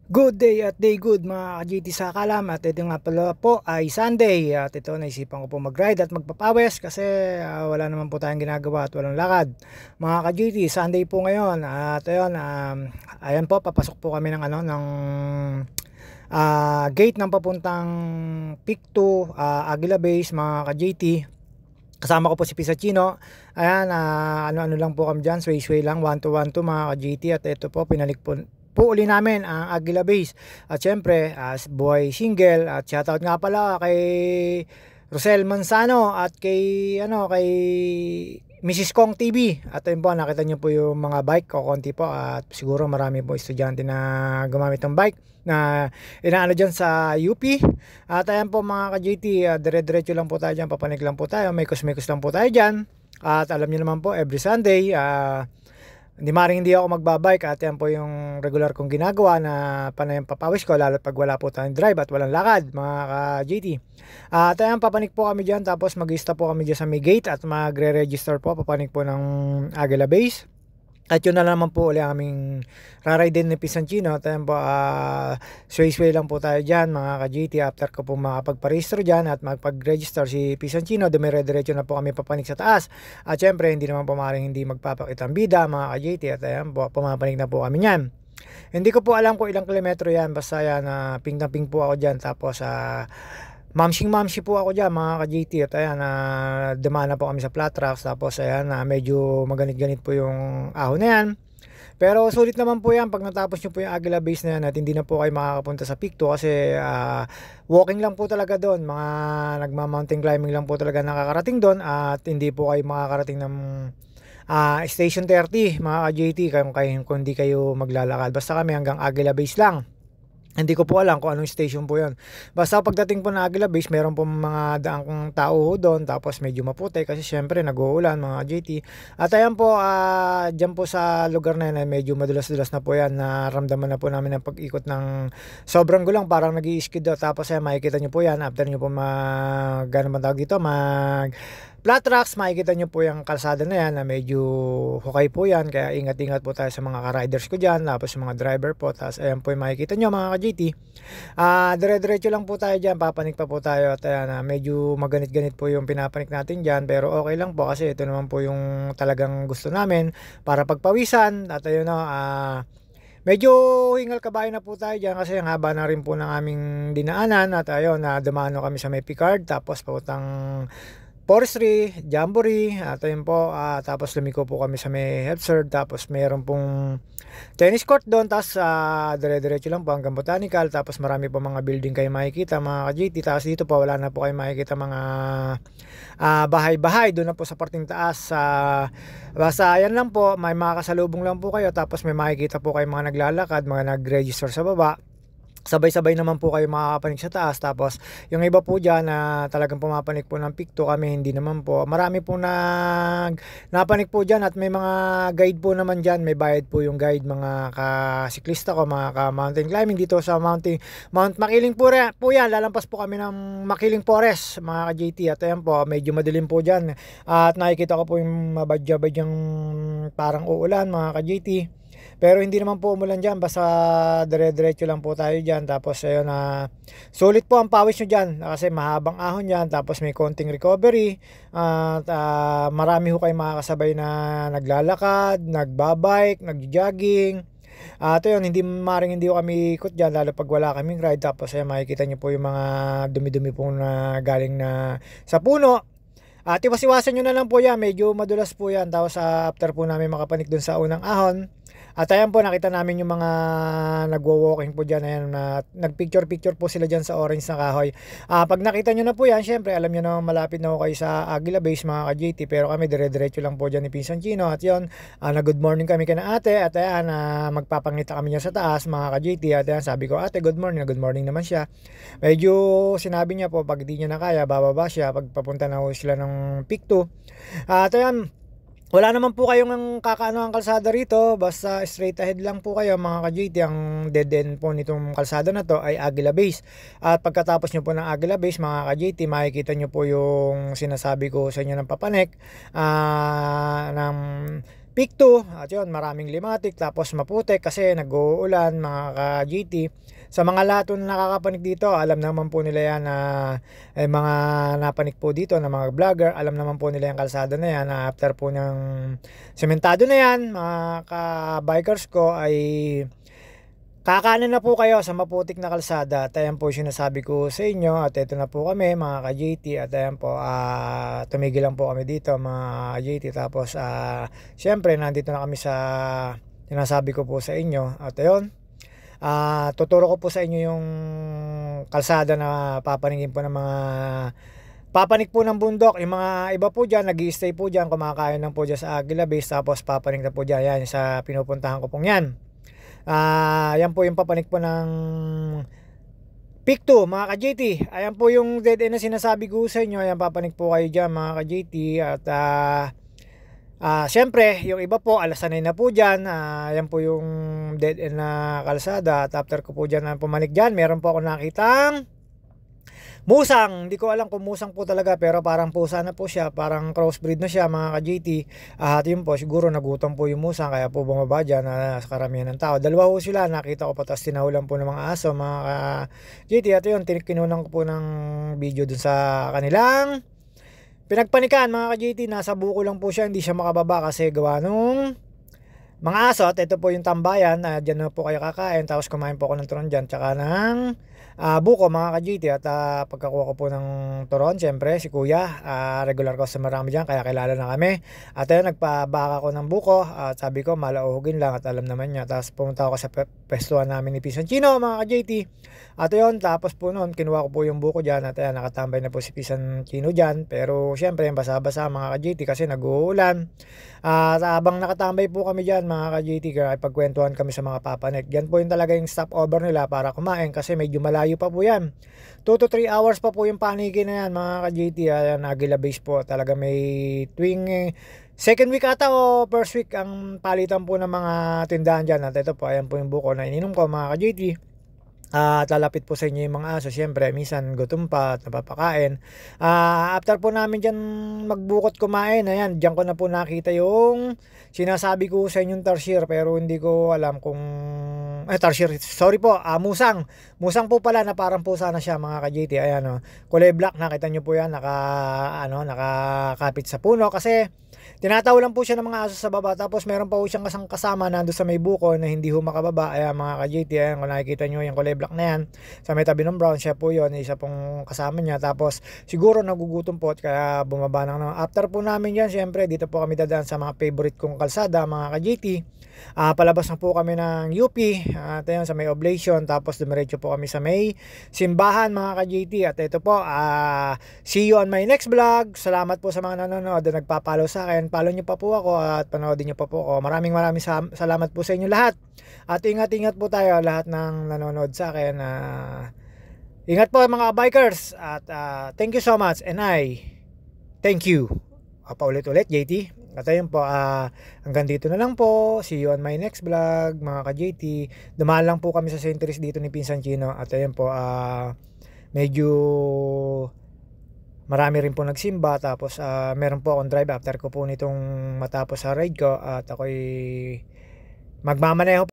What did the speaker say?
Good day at day good mga ka-GT sa kalam, at ito nga pala po ay Sunday at ito naisipan ko po mag-ride at magpapawes kasi wala naman po tayong ginagawa at walang lakad mga ka-GT. Sunday po ngayon at ayun, ayan po, papasok po kami ng gate ng papuntang Pictou, Aguila Base mga ka-GT. Kasama ko po si Pisachino. Ayan, ano-ano lang po kami dyan, sway-sway lang, 1 to 1 to mga ka-GT. At ito po, pinalik po uli namin ang Aguila Base. At syempre, as buhay single, at shoutout nga pala kay Rosel Manzano at kay Mrs. Kong TV. At ayun po, nakita niyo po yung mga bike ko konti po, at siguro marami po estudyante na gumamit ng bike na inaano dyan sa UP. At ayan po mga ka-GT, dire-diretso lang po tayo dyan, papanig lang po tayo, may kusmikos lang po tayo dyan. At alam niyo naman po, every Sunday, hindi ako magbabike, at yan po yung regular kong ginagawa na panayang papawis ko, lalo pag wala po tayong drive at walang lakad mga ka-GT. At ayan, papanik po kami dyan, tapos mag-stop po kami dyan sa may gate at magre-register po, papanik po ng Aguila Base. At yun na naman po ulit ang aming raray din ni Pisachino. At ayan po, sway-sway lang po tayo dyan mga ka-GT. After ko po makapagparehistro dyan at magpag-register si Pisachino, dumire-diretso na po kami papanik sa taas. At syempre, hindi naman po maaaring hindi magpapakita ang bida mga ka-GT. At ayan po, pumapanik na po kami yan. Hindi ko po alam kung ilang kilometro yan, basta yan, ping na ping po ako dyan. Tapos mamsi po ako dyan mga ka-GT. At ayan, dumaan na po kami sa flat tracks. Tapos ayan, medyo maganit-ganit po yung ahon na yan. Pero sulit naman po yan pag natapos nyo po yung Aguila Base na yan, at hindi na po kayo makakapunta sa Pictou kasi walking lang po talaga doon. Mga nagma-mountain climbing lang po talaga nakakarating doon, at hindi po kayo makakarating ng Station 30 mga ka-GT kung hindi kayo maglalakad. Basta kami hanggang Aguila Base lang. Hindi ko po alam kung anong station po yun. Basta pagdating po na Aguila Base, meron po mga daang tao doon, tapos medyo maputi kasi syempre nag-uulan mga GT. At ayan po, dyan po sa lugar na yun, medyo madulas-dulas na po yan. Naramdaman na po namin ang pag-ikot ng sobrang gulang, parang nag-i-skid daw. Tapos ayan, makikita nyo po yan after nyo po gano'n man tawag dito, flat tracks, makikita nyo po yung kalsada na yan na medyo hukay po yan, kaya ingat-ingat po tayo sa mga ka-riders ko dyan, tapos yung mga driver po. Tapos ayan po yung makikita nyo mga ka-GT, dire-diretso lang po tayo dyan, papanik pa po tayo. At ayan, medyo maganit-ganit po yung pinapanik natin dyan, pero okay lang po kasi ito naman po yung talagang gusto namin para pagpawisan. At ayun medyo hingal kabayo na po tayo dyan kasi ang haba na rin po ng aming dinaanan. At ayun, dumano kami sa may Picard, tapos pautang Forestry, Jamboree, at ayun po, tapos lumiko po kami sa may Healthserd, tapos mayroon pong tennis court doon, tapos dire-diretso lang po hanggang Botanical, tapos marami po mga building kayo makikita mga ka-GT. Tapos dito po wala na po kayo makikita mga bahay-bahay, doon na po sa parting taas. Basta ayan lang po, may mga kasalubong lang po kayo, tapos may makikita po kayo mga naglalakad, mga nag-register sa baba. Sabay-sabay naman po kayo makakapanik sa taas. Tapos yung iba po dyan na talagang pumapanik po ng Pictou, kami hindi naman po. Marami po napanik po dyan, at may mga guide po naman dyan, may bayad po yung guide, mga kasiklista ko, mga ka-mountain climbing dito sa Mount Makiling po yan. Lalampas po kami ng Makiling Forest mga ka-GT. At ayan po, medyo madilim po dyan, at nakikita ko po yung mabadya-badyang parang uulan mga ka-GT. Pero hindi naman po umulan dyan, basta dire-diretso lang po tayo dyan. Tapos ayun, sulit po ang pawis nyo dyan kasi mahabang ahon dyan, tapos may konting recovery. At marami ho kayo makakasabay na naglalakad, nagbabike, nagjogging. At ayun, hindi ko kami ikot dyan lalo pag wala kaming ride. Tapos ayun, makikita nyo po yung mga dumi-dumi po na galing na sa puno. At iwas-iwasan nyo na lang po yan, medyo madulas po yan. Tapos after po namin makapanik dun sa unang ahon, at ayan po, nakita namin yung mga nagwo-walking po dyan. Ayan, nagpicture-picture po sila dyan sa orange na kahoy. Pag nakita nyo na po yan, syempre alam nyo na malapit na ako kayo sa Aguila Base mga ka-GT. Pero kami dire-diretso lang po dyan ni Pisachino. At yun, good morning kami kina ate. At ayan, magpapangita kami niya sa taas mga ka-GT. At ayan, sabi ko, ate good morning naman siya. Medyo sinabi niya po, pag di niya na kaya, bababa siya pag papunta na ho sila ng Pictou. At ayan, wala naman po kayong kakaano ang kalsada rito, basta straight ahead lang po kayo mga ka-GT. Ang dead end po nitong kalsada na to ay Aguila Base. At pagkatapos nyo po ng Aguila Base mga ka-GT, makikita nyo po yung sinasabi ko sa inyo ng papanek ng Peak 2 at yun, maraming limatic tapos maputik kasi nag-uulan mga ka-GT. Sa mga lahat na nakakapanik dito, alam naman po nila yan na mga napanik po dito na mga vlogger, alam naman po nila yung kalsada na yan na after po ng sementado na yan, mga ka-bikers ko, ay kakanan na po kayo sa maputik na kalsada. At ayan po sinasabi ko sa inyo. At ito na po kami mga ka-JT. At ayan po, tumigil lang po kami dito mga JT. Tapos syempre nandito na kami sa sinasabi ko po sa inyo. At ayun, tuturo ko po sa inyo yung kalsada na papaningin po ng mga papanik po ng bundok. Yung mga iba po dyan nag-i-stay po dyan, kumakain lang po dyan sa Aguila Base, tapos papanik na po dyan. Yan sa pinupuntahan ko pong yan. Yan po yung papanik po ng Peak 2 mga ka-JT. Ayan po yung dead end na sinasabi ko sa inyo. Ayan, papanik po kayo dyan mga ka-JT. At syempre yung iba po alasanay na po dyan. Ayan po yung dead end na kalsada. At after ko po dyan pumanik dyan, meron po ako nakitang musang. Hindi ko alam kung musang po talaga, pero parang pusa na po siya, parang crossbreed na siya mga ka-JT. At yun po, siguro nagutom po yung musang kaya po bumaba dyan sa karamihan ng tao. Dalawa po sila, nakita ko pa, tapos tinahulan po ng mga aso mga ka-JT. At yun, kinunan ko po ng video dun sa kanilang pinagpanikan mga ka-JT. Nasa buko lang po siya, hindi siya makababa kasi gawa nung mga aso. At ito po yung tambayan, dyan na po kayo kakain, tapos kumain po ako ng turon dyan tsaka ng buko mga ka-JT. At pagkakuha ko po ng turon, syempre si kuya, regular customer kami dyan kaya kilala na kami. At ayun, nagpabaka ko ng buko at sabi ko malauhugin lang at alam naman niya. Tapos pumunta ako sa pestuhan namin ni Pisan Chino mga ka-JT. At ayun, tapos po noon kinuha ko po yung buko dyan. At ayun, nakatambay na po si Pisan Chino dyan, pero syempre basa-basa mga ka-JT kasi nag-uulan. At habang nakatambay po kami dyan mga ka-JT, kaya ipagkwentuhan kami sa mga papanik. Yan po yung talaga yung stopover nila para kumain kasi medyo malayo pa po yan. 2 to 3 hours pa po yung paniki na yan mga ka-JT. Ayan, Aguila Base po talaga, may tuwing second week ata o first week ang palitan po ng mga tindahan dyan. At ito po, ayan po yung buko na ininom ko mga ka-JT. At lalapit po sa inyo yung mga aso, syempre minsan gutom pa at napapakain. After po namin dyan magbukot kumain, ayan, dyan ko na po nakita yung sinasabi ko sa inyong tarsier, pero hindi ko alam kung tarsier, sorry po, musang po pala na parang pusa na siya mga ka-JT. Ayan, kulay black, nakita nyo po yan, nakakapit sa puno kasi tinataw lang po siya ng mga aso sa baba. Tapos meron pa po siyang kasama nando sa may buko na hindi ho makababa. Ayan mga ka-JT, ayan, kung nakikita nyo yung kulay black na yan sa may tabi ng brown, siya po yun, isa pong kasama niya. Tapos siguro nagugutom po kaya bumaba na. After po namin yan, syempre dito po kami dadaan sa mga favorite kong kalsada mga ka-JT. Palabas na po kami ng UP at ayan, sa may Oblation, tapos dumiretso po kami sa may simbahan mga ka-JT. At ito po, see you on my next vlog. Salamat po sa mga nanonood na nagpapalo sa akin. Follow nyo pa po ako at panoodin nyo pa po ako. Maraming salamat po sa inyo lahat. At ingat-ingat po tayo lahat ng nanonood sa akin. Ingat po mga bikers. At thank you so much and I thank you. Paulit-ulit JT. At ayun po, hanggang dito na lang po. See you on my next vlog mga ka-JT. Dumaan lang po kami sa Centris dito ni Pinsan Chino. At ayun po, medyo marami rin po nagsimba. Tapos meron po akong drive after ko po nitong matapos sa ride ko. At ako'y magmamaneho